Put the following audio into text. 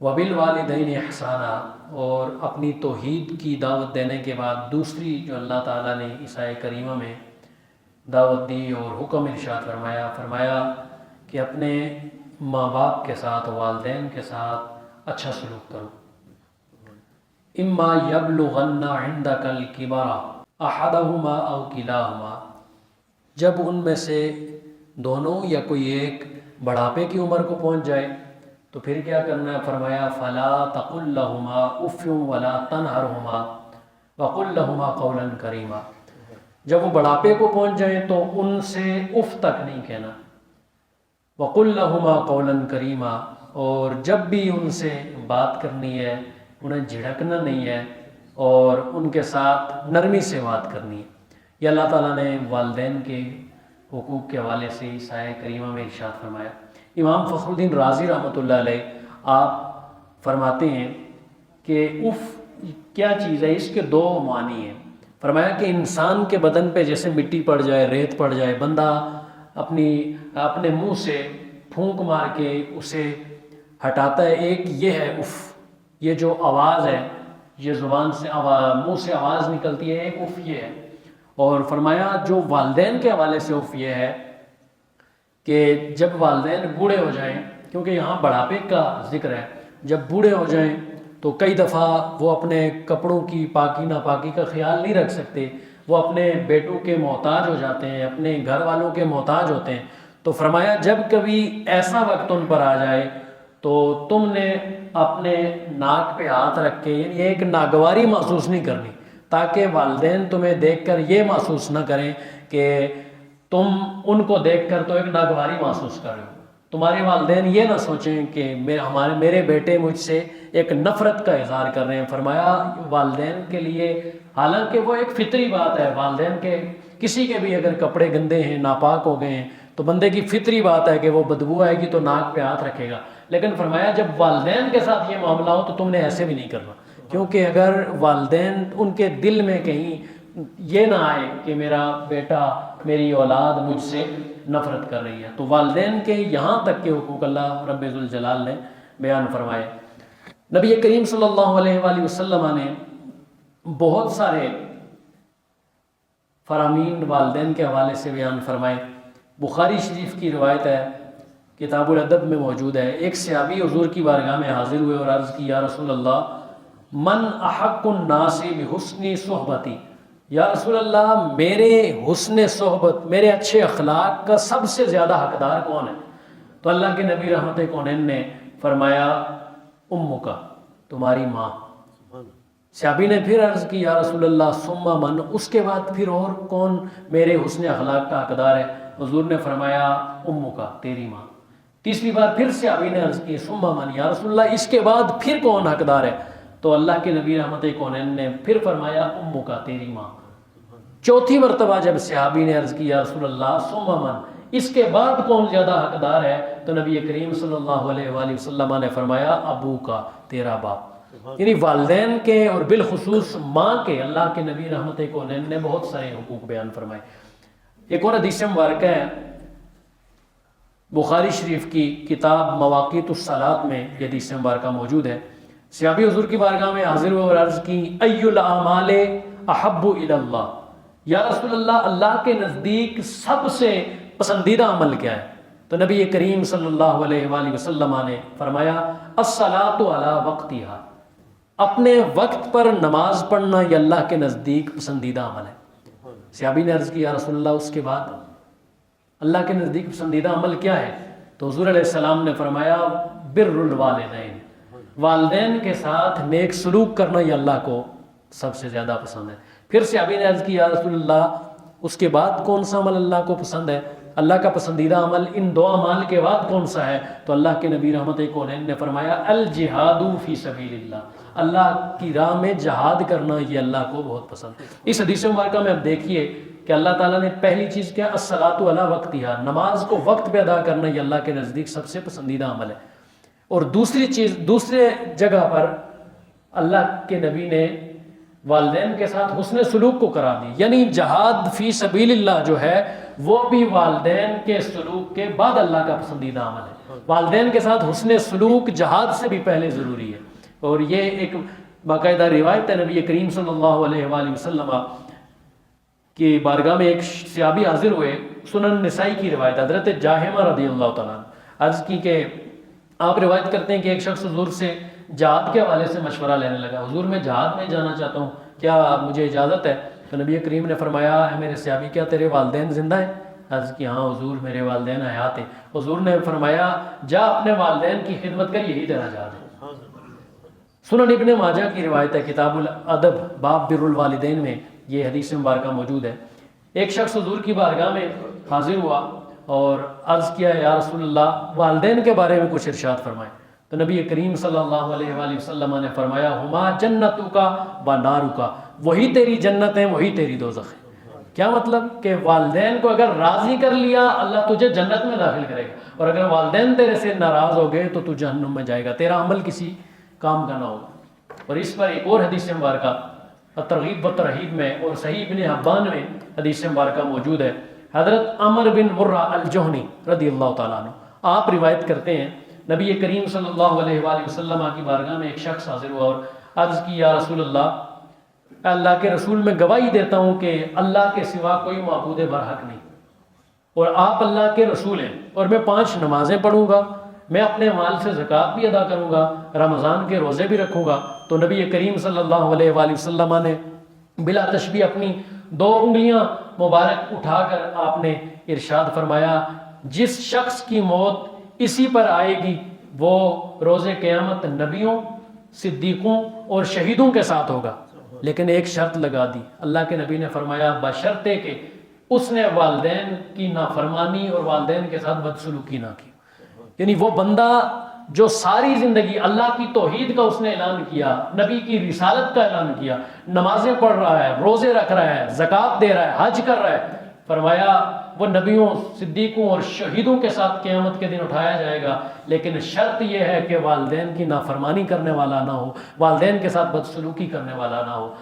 وبالوالدین احسانا، اور اپنی توحید کی دعوت دینے کے بعد دوسری جو اللہ تعالیٰ نے اس آیہ کریمہ میں دعوت دی اور حکم ارشاد فرمایا کہ اپنے ماں باپ کے ساتھ، والدین کے ساتھ اچھا سلوک کرو۔ اما یبلغن عندک الکبر احدہما او کلاہما، جب ان میں سے دونوں یا کوئی ایک بڑھاپے کی عمر کو پہنچ جائے تو پھر کیا کرنا ہے؟ فرمایا فلا تقل لہما اف ولا تنہرہما وقل لہما قولا کریما، جب وہ بڑھاپے کو پہنچ جائیں تو ان سے اف تک نہیں کہنا، وقل لہما قولا کریما، اور جب بھی ان سے بات کرنی ہے انہیں جھڑکنا نہیں ہے اور ان کے ساتھ نرمی سے بات کرنی ہے۔ یہ اللہ تعالیٰ نے والدین کے حقوق کے حوالے سے اس آیہ کریمہ میں ارشاد فرمایا۔ امام فخر الدین رازی رحمۃ اللہ علیہ آپ فرماتے ہیں کہ اف کیا چیز ہے، اس کے دو معنی ہیں۔ فرمایا کہ انسان کے بدن پہ جیسے مٹی پڑ جائے، ریت پڑ جائے، بندہ اپنے منہ سے پھونک مار کے اسے ہٹاتا ہے، ایک یہ ہے اف، یہ جو آواز ہے، یہ زبان سے منہ سے آواز نکلتی ہے، ایک اف یہ ہے۔ اور فرمایا جو والدین کے حوالے سے اف یہ ہے کہ جب والدین بوڑھے ہو جائیں، کیونکہ یہاں بڑھاپے کا ذکر ہے، جب بوڑھے ہو جائیں تو کئی دفعہ وہ اپنے کپڑوں کی پاکی ناپاکی کا خیال نہیں رکھ سکتے، وہ اپنے بیٹوں کے محتاج ہو جاتے ہیں، اپنے گھر والوں کے محتاج ہوتے ہیں۔ تو فرمایا جب کبھی ایسا وقت ان پر آ جائے تو تم نے اپنے ناک پہ ہاتھ رکھ کے، یعنی ایک ناگواری محسوس نہیں کرنی، تاکہ والدین تمہیں دیکھ کر یہ محسوس نہ کریں کہ تم ان کو دیکھ کر تو ایک ناگواری محسوس کر رہے ہو، تمہارے والدین یہ نہ سوچیں کہ میرے بیٹے مجھ سے ایک نفرت کا اظہار کر رہے ہیں۔ فرمایا والدین کے لیے، حالانکہ وہ ایک فطری بات ہے، والدین کے کسی کے بھی اگر کپڑے گندے ہیں، ناپاک ہو گئے ہیں، تو بندے کی فطری بات ہے کہ وہ بدبو آئے گی تو ناک پہ ہاتھ رکھے گا، لیکن فرمایا جب والدین کے ساتھ یہ معاملہ ہو تو تم نے ایسے بھی نہیں کرنا، کیونکہ اگر والدین ان کے دل میں کہیں یہ نہ آئے کہ میرا بیٹا، میری اولاد مجھ سے نفرت کر رہی ہے، تو والدین کے یہاں تک کے حقوق اللہ رب ذوالجلال نے بیان فرمائے۔ نبی کریم صلی اللہ علیہ وآلہ وسلم نے بہت سارے فرامین والدین کے حوالے سے بیان فرمائے۔ بخاری شریف کی روایت ہے، کتاب الادب میں موجود ہے، ایک صحابی حضور کی بارگاہ میں حاضر ہوئے اور عرض کی یا رسول اللہ من احق الناس بحسن صحبتی، یا رسول اللہ میرے حسن صحبت، میرے اچھے اخلاق کا سب سے زیادہ حقدار کون ہے؟ تو اللہ کے نبی رحمت کونین نے فرمایا امک، تمہاری ماں۔ صحابی نے پھر عرض کی یا رسول اللہ ثم من، اس کے بعد پھر اور کون میرے حسن اخلاق کا حقدار ہے؟ حضور نے فرمایا امک، تیری ماں۔ تیسری بار پھر صحابی نے عرض کی ثم من، یا رسول اللہ اس کے بعد پھر کون حقدار ہے؟ تو اللہ کے نبی رحمت کونین نے پھر فرمایا امک، تیری ماں۔ چوتھی مرتبہ جب صحابی نے عرض کی یا رسول اللہ ثم من، اس کے بعد کون زیادہ حقدار ہے؟ تو نبی کریم صلی اللہ علیہ وآلہ وسلم نے فرمایا ابو کا، تیرا باپ۔ یعنی والدین کے اور بالخصوص ماں کے اللہ کے نبی رحمت کونین نے بہت سارے حقوق بیان فرمائے۔ ایک اور حدیث مبارکہ ہے بخاری شریف کی کتاب مواقیت الصلاۃ میں یہ حدیث مبارکہ موجود ہے۔ صحابی حضور کی بارگاہ میں حاضر ہوئے اور عرض کی ای الاعمال احب الی اللہ، یا رسول اللہ اللہ کے نزدیک سب سے پسندیدہ عمل کیا ہے؟ تو نبی کریم صلی اللہ علیہ وآلہ وسلم نے فرمایا الصلاۃ علی وقتہا، اپنے وقت پر نماز پڑھنا یہ اللہ کے نزدیک پسندیدہ عمل ہے۔ صحابی نے عرض کی یا رسول اللہ اس کے بعد اللہ کے نزدیک پسندیدہ عمل کیا ہے؟ تو حضور علیہ السلام نے فرمایا بر الوالدین، والدین کے ساتھ نیک سلوک کرنا یہ اللہ کو سب سے زیادہ پسند ہے۔ پھر صحابی نے عرض کی یا رسول اللہ اس کے بعد کون سا عمل اللہ کو پسند ہے؟ اللہ کا پسندیدہ عمل ان دو اعمال کے بعد کون سا ہے؟ تو اللہ کے نبی رحمت کونین نے فرمایا الجہاد فی سبیل اللہ، اللہ کی راہ میں جہاد کرنا یہ اللہ کو بہت پسند ہے۔ اس حدیث مبارکہ میں اب دیکھیے کہ اللہ تعالیٰ نے پہلی چیز کیا؟ الصلاۃ علی وقتہا، نماز کو وقت پہ ادا کرنا یہ اللہ کے نزدیک سب سے پسندیدہ عمل ہے۔ اور دوسری چیز، دوسرے جگہ پر اللہ کے نبی نے والدین کے ساتھ حسن سلوک کو قرار دی، یعنی جہاد فی سبیل اللہ جو ہے وہ بھی والدین کے سلوک کے بعد اللہ کا پسندیدہ عمل ہے۔ والدین کے ساتھ حسن سلوک جہاد سے بھی پہلے ضروری ہے، اور یہ ایک باقاعدہ روایت ہے نبی کریم صلی اللہ علیہ وآلہ وسلم کی بارگاہ میں ایک صحابی حاضر ہوئے، سنن نسائی کی روایت، حضرت جاہمہ رضی اللہ تعالیٰ عنہ عرض کی کہ آپ روایت کرتے ہیں کہ ایک شخص حضور سے جہاد کے حوالے سے مشورہ لینے لگا، حضور میں جہاد میں جانا چاہتا ہوں، کیا مجھے اجازت ہے؟ تو نبی کریم نے فرمایا، اے میرے صحابی کیا تیرے والدین زندہ ہیں؟ عرض کی ہاں حضور میرے والدین حیات ہیں۔ حضور نے فرمایا جا اپنے والدین کی خدمت کر، یہی تیرا جہاد ہے۔ سنن ابن ماجہ کی روایت ہے، کتاب الادب باب بر الوالدین میں یہ حدیث مبارکہ موجود ہے۔ ایک شخص حضور کی بارگاہ میں حاضر ہوا اور عرض کیا یا رسول اللہ والدین کے بارے میں کچھ ارشاد فرمائیں۔ تو نبی کریم صلی اللہ علیہ وآلہ وسلم نے فرمایا ہما جنتک و نارک، وہی تیری جنت ہے وہی تیری دوزخ ہے۔ کیا مطلب کہ والدین کو اگر راضی کر لیا اللہ تجھے جنت میں داخل کرے گا، اور اگر والدین تیرے سے ناراض ہو گئے تو تو جہنم میں جائے گا، تیرا عمل کسی کام کا نہ ہوگا۔ اور اس پر ایک اور حدیث مبارکہ ترغیب و ترہیب میں اور صحیح ابن حبان میں حدیث مبارکہ موجود ہے، حضرت عمر بن مرہ الجہنی رضی اللہ تعالیٰ عنہ آپ روایت کرتے ہیں نبی کریم صلی اللہ علیہ وآلہ وسلم کی بارگاہ میں ایک شخص حاضر ہوا اور عرض کی یا رسول اللہ کے رسول میں گواہی دیتا ہوں کہ اللہ کے سوا کوئی معبود برحق نہیں، اور آپ اللہ کے رسول ہیں، اور میں 5 نمازیں پڑھوں گا، میں اپنے مال سے زکوٰۃ بھی ادا کروں گا، رمضان کے روزے بھی رکھوں گا۔ تو نبی کریم صلی اللہ علیہ وآلہ وسلم نے بلا تشبیہ اپنی 2 انگلیاں مبارک اٹھا کر آپ نے ارشاد فرمایا جس شخص کی موت اسی پر آئے گی وہ روز قیامت نبیوں، صدیقوں اور شہیدوں کے ساتھ ہوگا، لیکن ایک شرط لگا دی، اللہ کے نبی نے فرمایا بشرطے کہ اس نے والدین کی نافرمانی اور والدین کے ساتھ بدسلوکی نہ کی۔ یعنی وہ بندہ جو ساری زندگی اللہ کی توحید کا اس نے اعلان کیا، نبی کی رسالت کا اعلان کیا، نمازیں پڑھ رہا ہے، روزے رکھ رہا ہے، زکوٰۃ دے رہا ہے، حج کر رہا ہے، فرمایا وہ نبیوں، صدیقوں اور شہیدوں کے ساتھ قیامت کے دن اٹھایا جائے گا، لیکن شرط یہ ہے کہ والدین کی نافرمانی کرنے والا نہ ہو، والدین کے ساتھ بدسلوکی کرنے والا نہ ہو۔